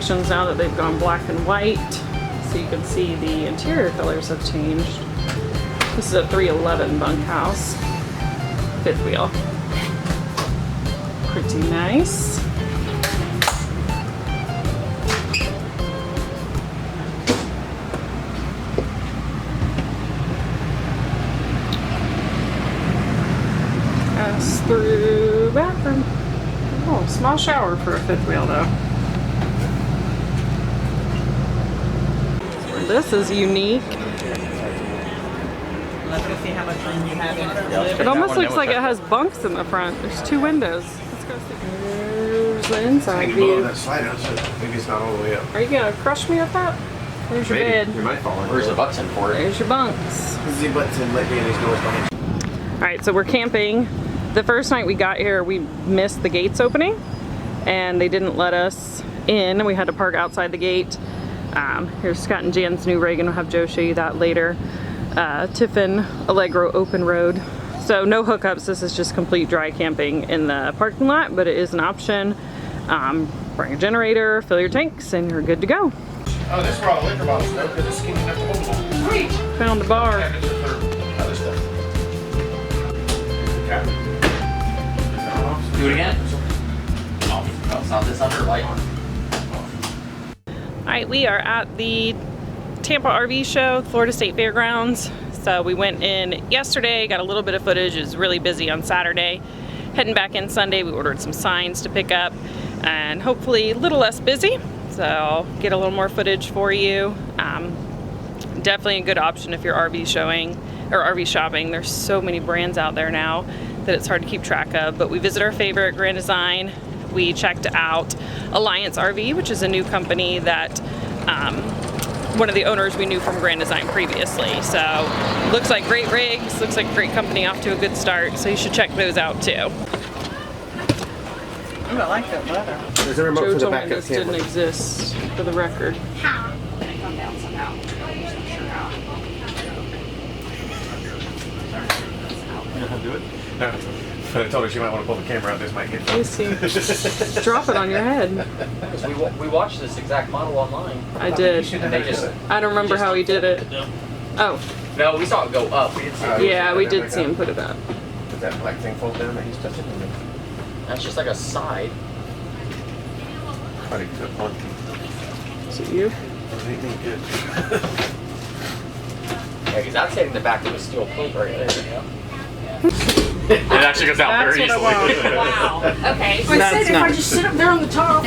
sections now that they've gone black and white. So you can see the interior colors have changed. This is a 311 bunkhouse. Fifth wheel. Pretty nice. Through bathroom. Oh, small shower for a fifth wheel though. This is unique. Let's go see how much room you have in it. It almost looks like it has bunks in the front. There's 2 windows. Let's go see. There's the inside view. Maybe it's not all the way up. Are you gonna crush me with that? There's your bed. You might fall in. Where's the button for it? There's your bunks. The button let me in these doors behind you. Alright, so we're camping. The first night we got here, we missed the gates opening and they didn't let us in. We had to park outside the gate. Here's Scott and Jan's new rig, and we'll have Joe show you that later. Tiffin Allegro open road. So no hookups, this is just complete dry camping in the parking lot, but it is an option. Bring a generator, fill your tanks, and you're good to go. Oh, this is where all the liquor bottles go because it's skinny enough to hold them. Sweet! Found a bar. Cabinets are for other stuff. Cabinet. Do it again. Oh, it's not this under light. Alright, we are at the Tampa RV Show, Florida State Fairgrounds. So we went in yesterday, got a little bit of footage. It was really busy on Saturday. Heading back in Sunday, we ordered some signs to pick up and hopefully a little less busy. So I'll get a little more footage for you. Definitely a good option if you're RV showing or RV shopping. There's so many brands out there now that it's hard to keep track of, but we visit our favorite, Grand Design. We checked out Alliance RV, which is a new company that one of the owners we knew from Grand Design previously. So looks like great rigs, looks like a great company, off to a good start. So you should check those out too. Ooh, I like that leather. There's a remote Joe for the told me backup this didn't camera. exist, for the record. Come down somehow. You know how to do it? No. I told her she might want to pull the camera out. This might get Let me see. Drop it on your head. Because we watched this exact model online. I did. And they just... I don't remember how he did it. Oh, No, we saw it go up. We didn't see it. yeah, we did see him put it up. Does that black thing fold down that he's touching? That's just like a side. Probably took one. Is it you? Anything good? Yeah, because that's hitting the back of a steel plate right there. Yeah. It actually goes out That's very what I easily. want. Wow. Okay. That's I said if not- I just sit up there on the top.